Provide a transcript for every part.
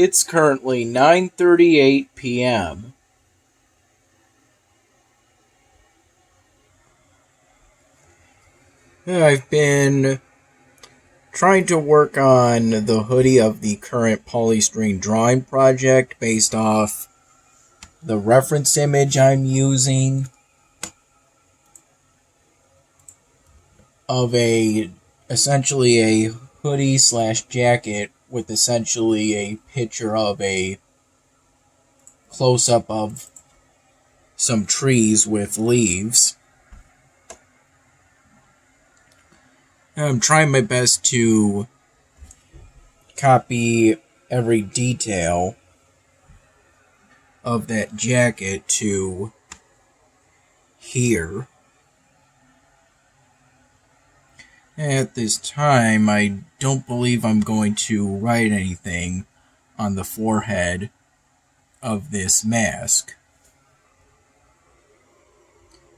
It's currently 9:38 p.m. I've been trying to work on the hoodie of the current polystyrene drawing project based off the reference image I'm using of essentially a hoodie slash jacket with essentially a picture of a close-up of some trees with leaves. I'm trying my best to copy every detail of that jacket to here. At this time, I don't believe I'm going to write anything on the forehead of this mask.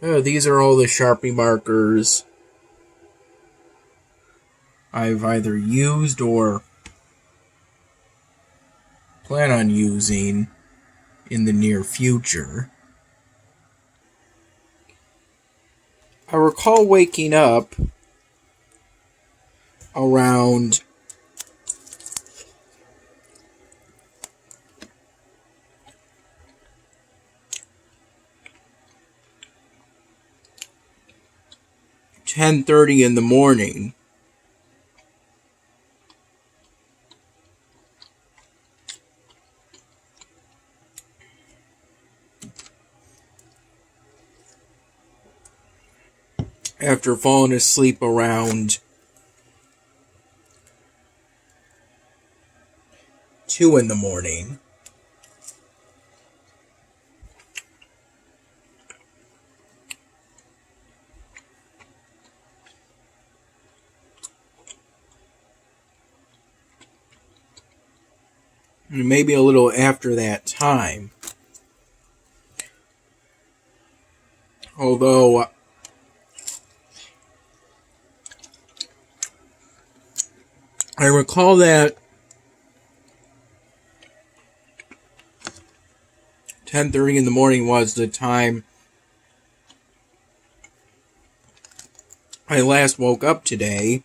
These are all the Sharpie markers I've either used or plan on using in the near future. I recall waking up around 10:30 in the morning. After falling asleep around 2 in the morning. Maybe a little after that time. Although I recall that 10:30 in the morning was the time I last woke up today.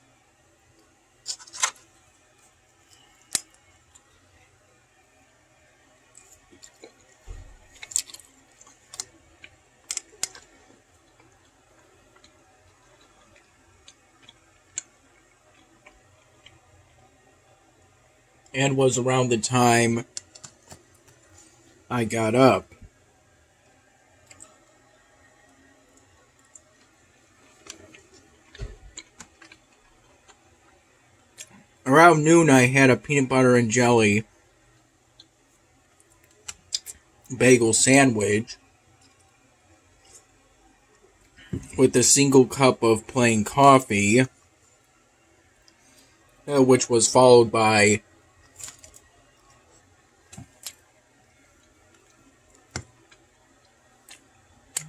And was around the time I got up. Around noon, I had a peanut butter and jelly bagel sandwich with a single cup of plain coffee, which was followed by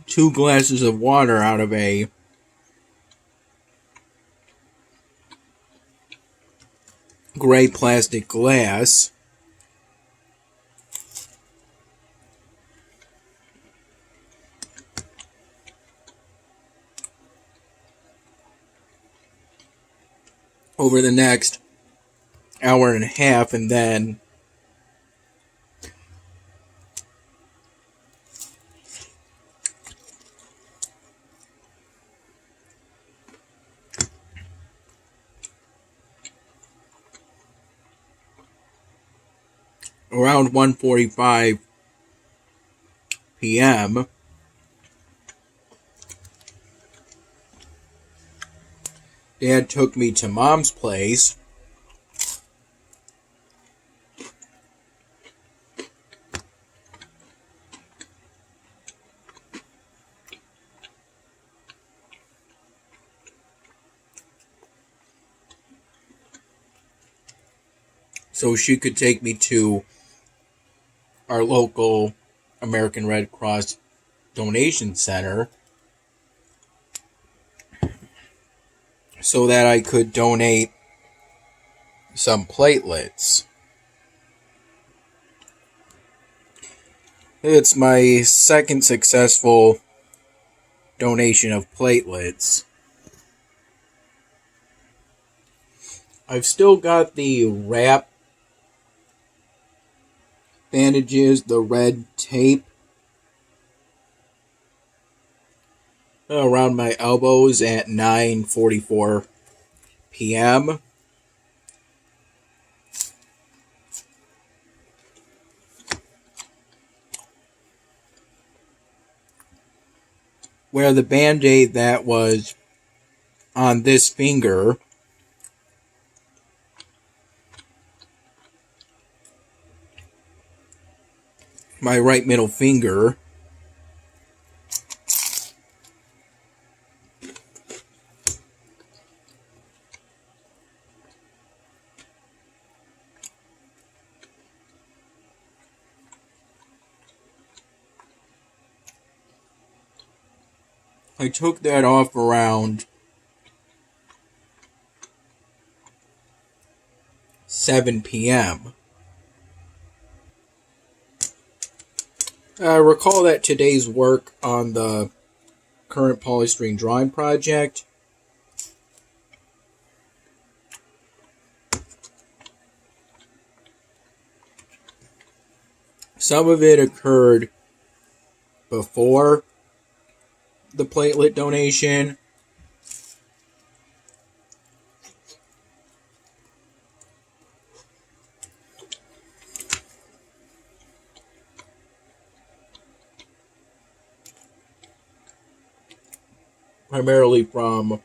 two glasses of water out of a gray plastic glass. Over the next hour and a half, and then around 1:45 p.m. Dad took me to Mom's place. So she could take me to our local American Red Cross donation center so that I could donate some platelets. It's my second successful donation of platelets. I've still got the wrap bandages, the red tape around my elbows at 9:44 p.m. Where the band-aid that was on this finger my right middle finger I took that off around 7 p.m. I recall that today's work on the current polystyrene drawing project some of it occurred before the platelet donation. Primarily from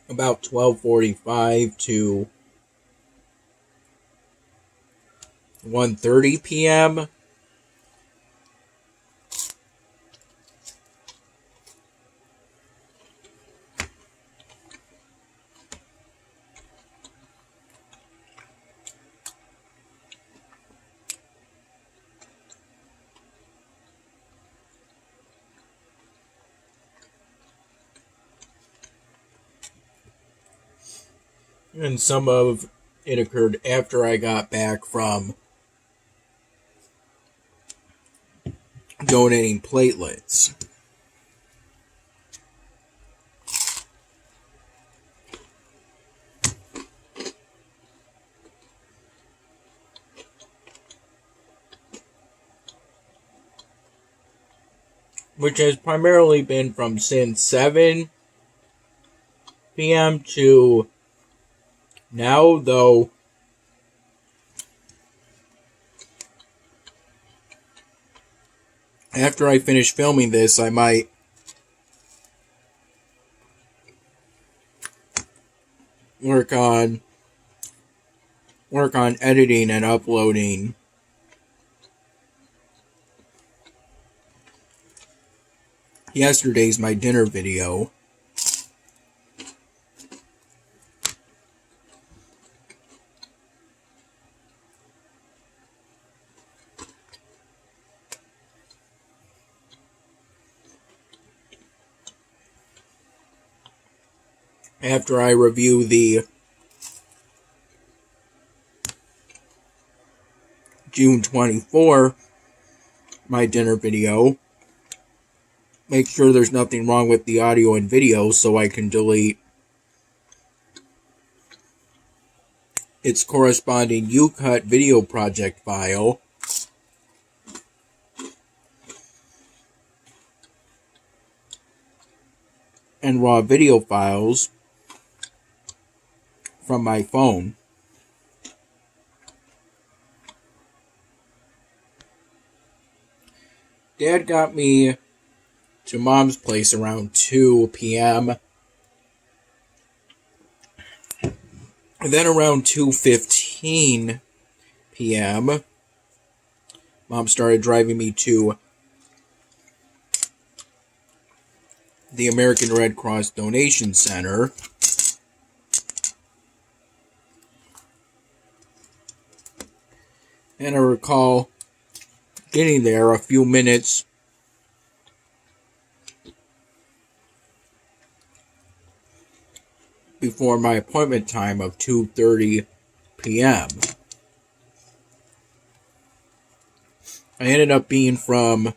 about 12:45 to 1:30 p.m. And some of it occurred after I got back from donating platelets. Which has primarily been from since 7 p.m. to now, though after I finish filming this, I might work on editing and uploading yesterday's my dinner video. After I review the June 24 my dinner video, make sure there's nothing wrong with the audio and video so I can delete its corresponding UCut video project file and raw video files from my phone. Dad got me to Mom's place around 2 p.m. And then around 2:15 p.m., Mom started driving me to the American Red Cross Donation Center. And I recall getting there a few minutes before my appointment time of 2:30 p.m. I ended up being from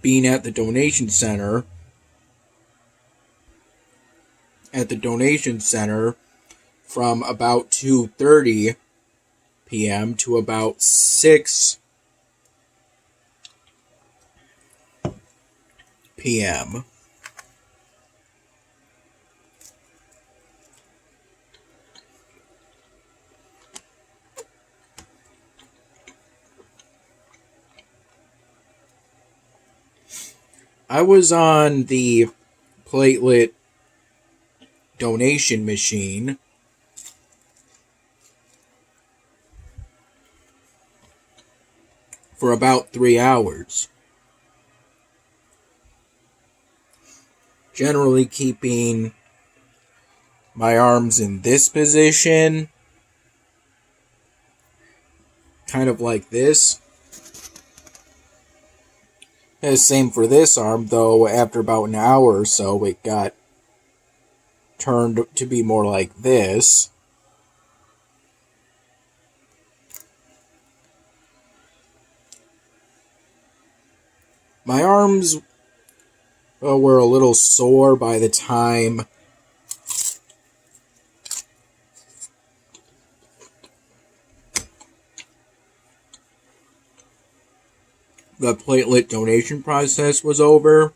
being at the donation center from about 2:30 p.m. to about 6 p.m. I was on the platelet donation machine for about 3 hours. Generally keeping my arms in this position, kind of like this. And same for this arm, though after about an hour or so it got turned to be more like this. My arms were a little sore by the time the platelet donation process was over.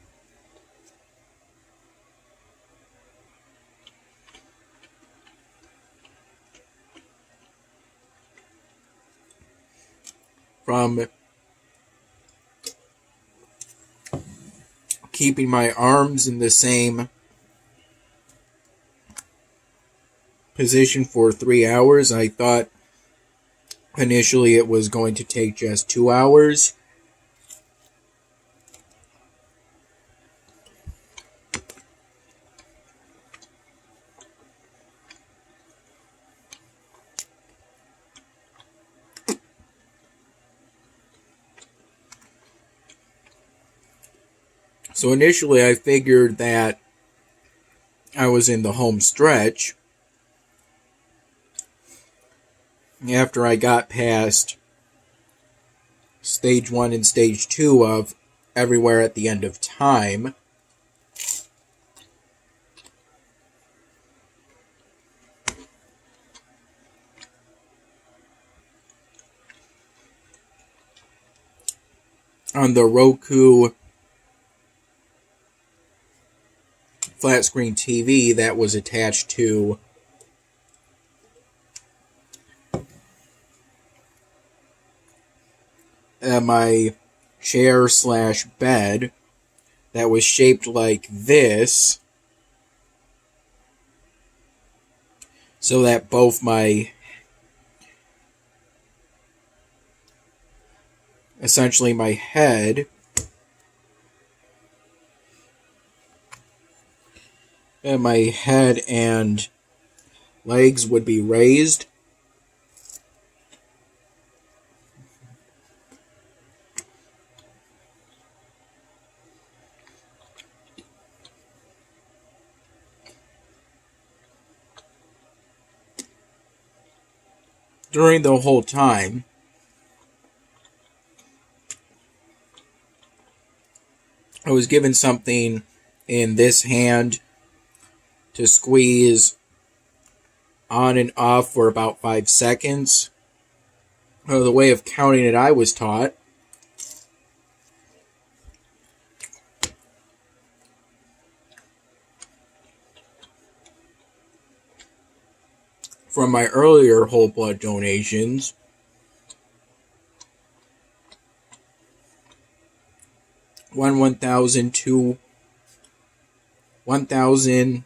From keeping my arms in the same position for 3 hours, I thought initially it was going to take just 2 hours. So initially I figured that I was in the home stretch after I got past stage 1 and stage 2 of Everywhere at the End of Time. On the Roku flat screen TV that was attached to my chair/bed that was shaped like this, so that both essentially my head and legs would be raised. During the whole time, I was given something in this hand to squeeze on and off for about 5 seconds. The way of counting it I was taught from my earlier whole blood donations. One 1,000, 2, 1,000,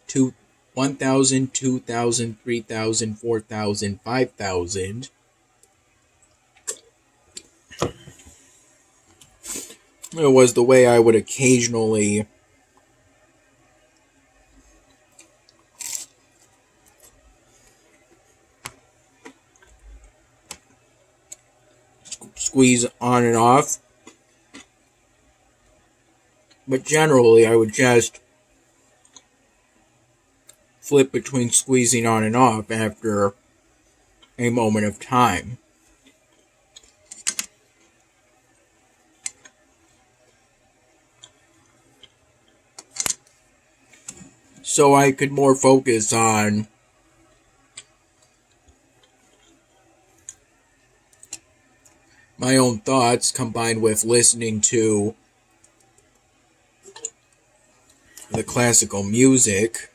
2, 1,000, 2,000, 3,000, 4,000, 5,000. It was the way I would occasionally squeeze on and off. But generally, I would just flip between squeezing on and off after a moment of time. So I could more focus on my own thoughts combined with listening to the classical music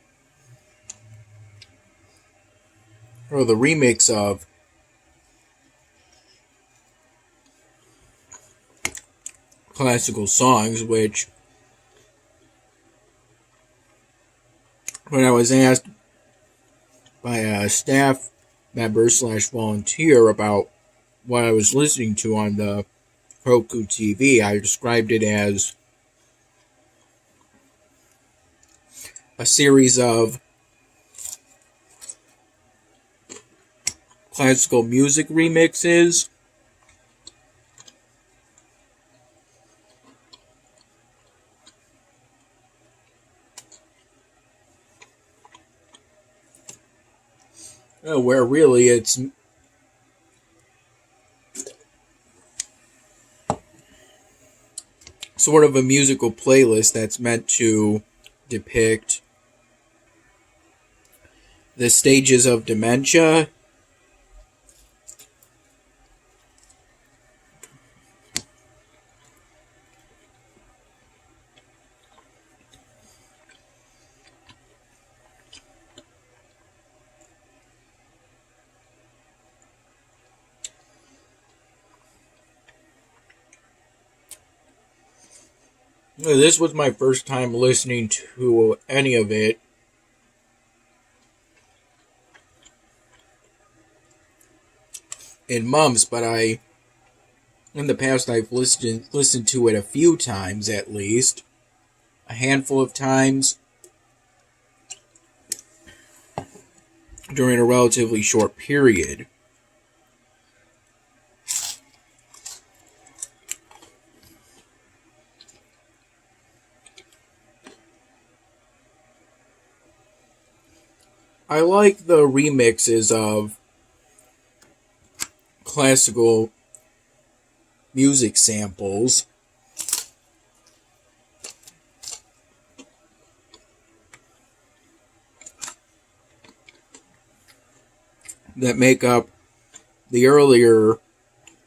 or the remix of classical songs, which when I was asked by a staff member / volunteer about what I was listening to on the Roku TV, I described it as a series of classical music remixes where really it's sort of a musical playlist that's meant to depict the stages of dementia, this was my first time listening to any of it. In months, but in the past I've listened to it a few times at least, a handful of times during a relatively short period. I like the remixes of classical music samples that make up the earlier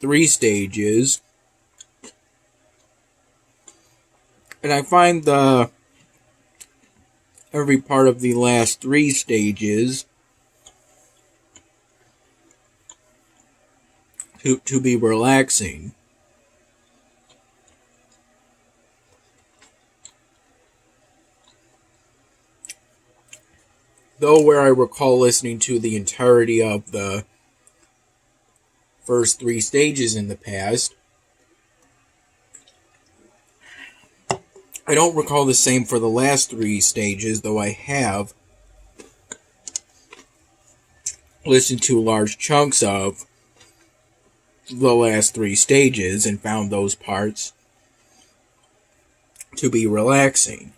3 stages, and I find every part of the last 3 stages to be relaxing. Though where I recall listening to the entirety of the first 3 stages in the past, I don't recall the same for the last 3 stages, though I have listened to large chunks of the last 3 stages and found those parts to be relaxing.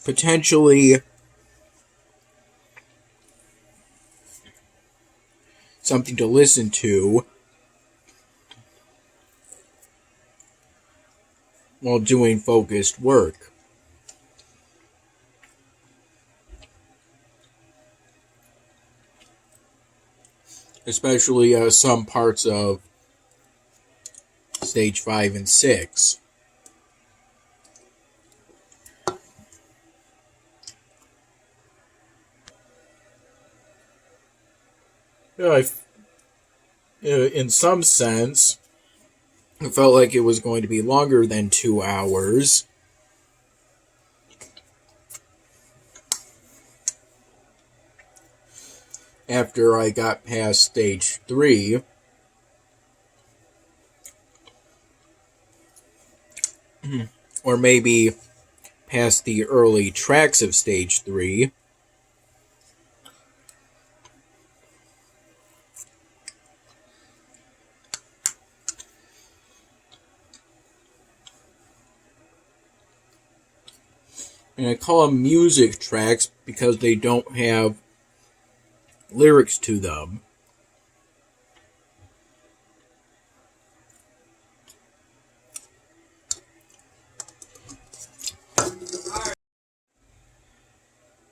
Potentially something to listen to while doing focused work. Especially some parts of stage 5 and 6. In some sense, it felt like it was going to be longer than 2 hours. After I got past stage 3, or maybe past the early tracks of stage 3. And I call them music tracks because they don't have lyrics to them.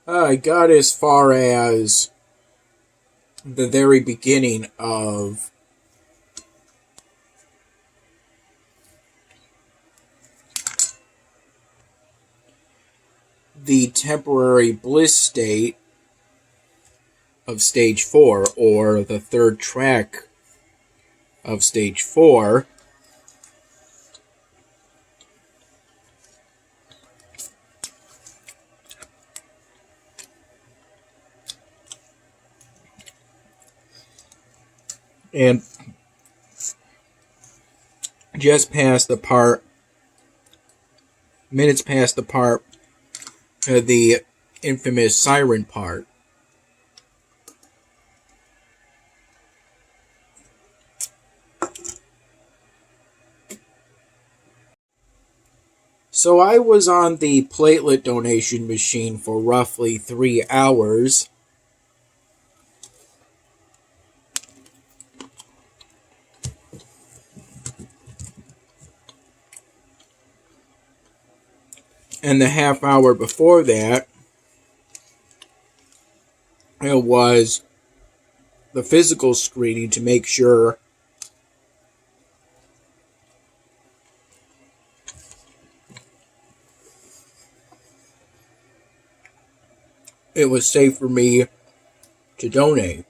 I got as far as the very beginning of the temporary bliss state of stage 4, or the third track of stage 4. And just past the part, minutes past the part, the infamous siren part. So I was on the platelet donation machine for roughly 3 hours. And the half hour before that, it was the physical screening to make sure it was safe for me to donate.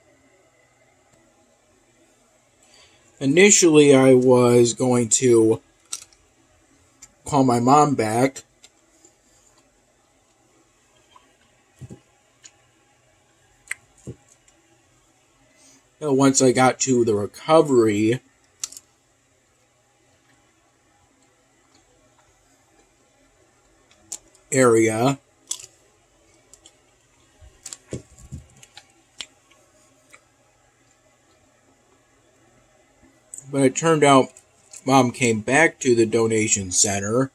Initially, I was going to call my mom back once I got to the recovery area. But it turned out Mom came back to the donation center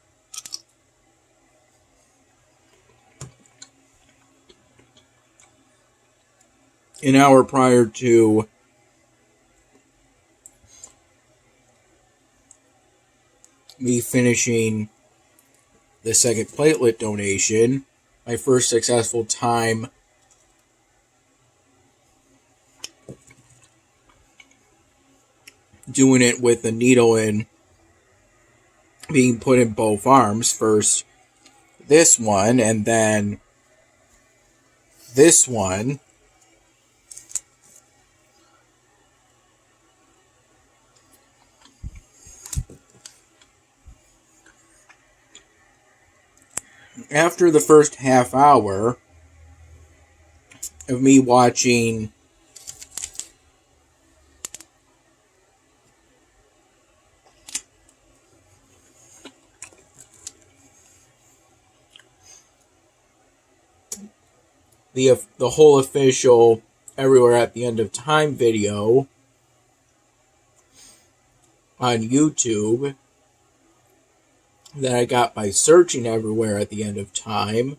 an hour prior to me finishing the second platelet donation, my first successful time doing it with a needle and being put in both arms. First this one, and then this one. After the first half hour of me watching the whole official Everywhere at the End of Time video on YouTube that I got by searching Everywhere at the End of Time,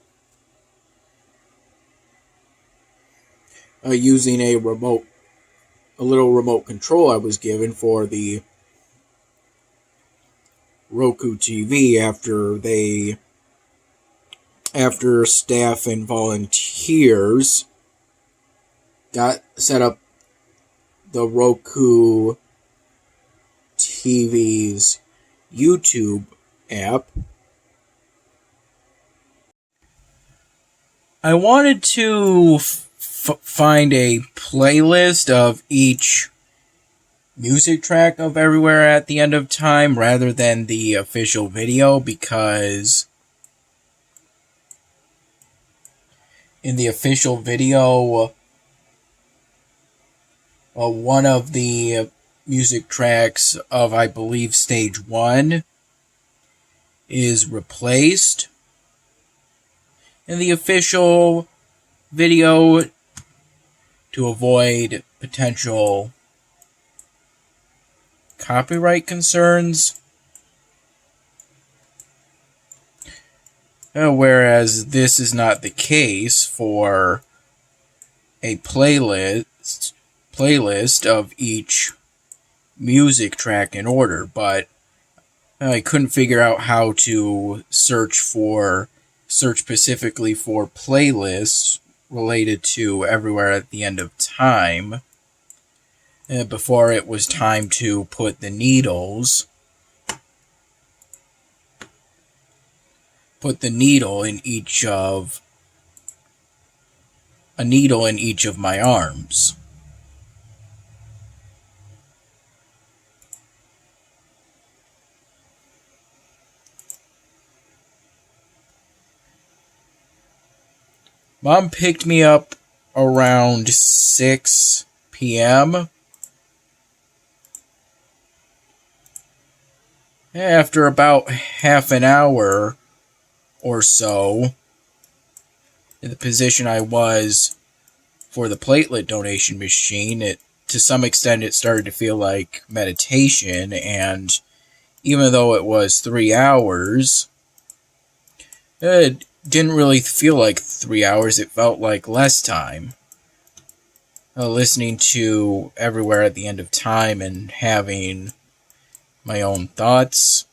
using a little remote control I was given for the Roku TV after staff and volunteers got set up the Roku TV's YouTube app. I wanted to find a playlist of each music track of Everywhere at the End of Time rather than the official video, because in the official video, one of the music tracks of, I believe, stage 1 is replaced. In the official video, to avoid potential copyright concerns, Whereas this is not the case for a playlist of each music track in order, but I couldn't figure out how to search specifically for playlists related to Everywhere at the End of Time before it was time to put the needles. Put the needle in each of my arms. Mom picked me up around 6 p.m. After about half an hour or so, in the position I was for the platelet donation machine, to some extent it started to feel like meditation, and even though it was 3 hours, it didn't really feel like 3 hours. It felt like less time. Listening to Everywhere at the End of Time and having my own thoughts.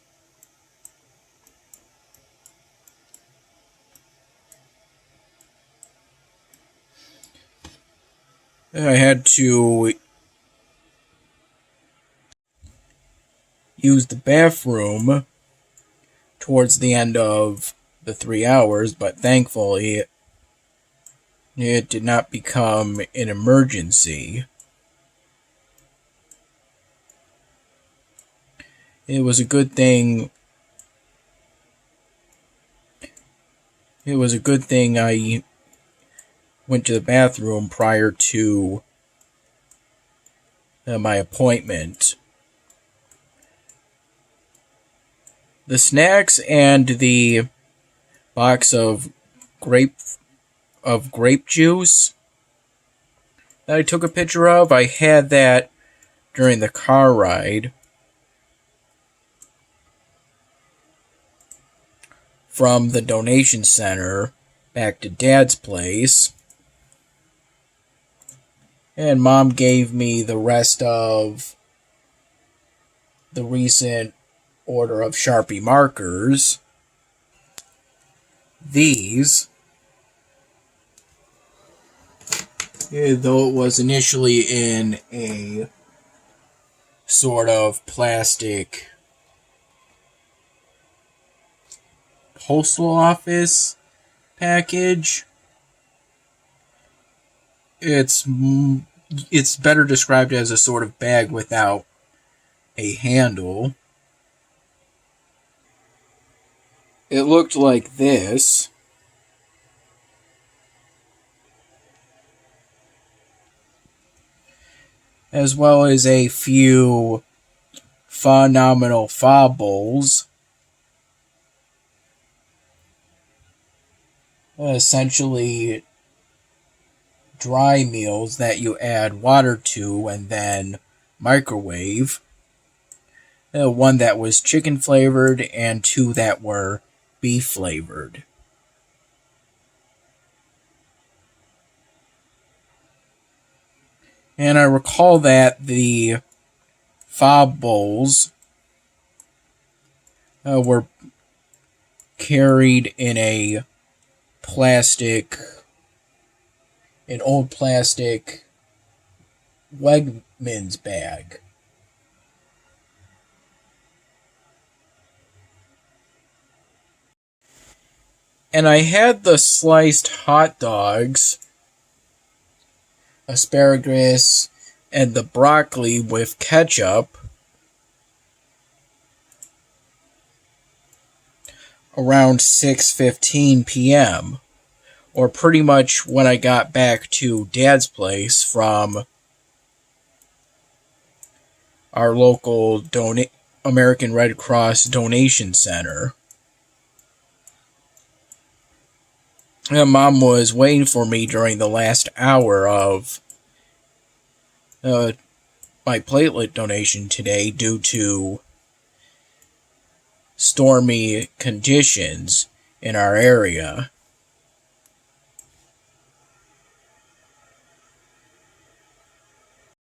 I had to use the bathroom towards the end of the 3 hours, but thankfully it did not become an emergency. It was a good thing. I went to the bathroom prior to my appointment. The snacks and the box of grape juice that I took a picture of, I had that during the car ride from the donation center back to Dad's place. And Mom gave me the rest of the recent order of Sharpie markers. These, though it was initially in a sort of plastic postal office package, it's better described as a sort of bag without a handle. It looked like this. As well as a few phenomenal fobbles. Essentially dry meals that you add water to and then microwave. One that was chicken flavored and 2 that were beef flavored. And I recall that the fob bowls were carried in an old plastic Wegmans bag. And I had the sliced hot dogs, asparagus, and the broccoli with ketchup around 6:15 p.m. or pretty much when I got back to Dad's place from our local American Red Cross donation center. And Mom was waiting for me during the last hour of my platelet donation today due to stormy conditions. in our area.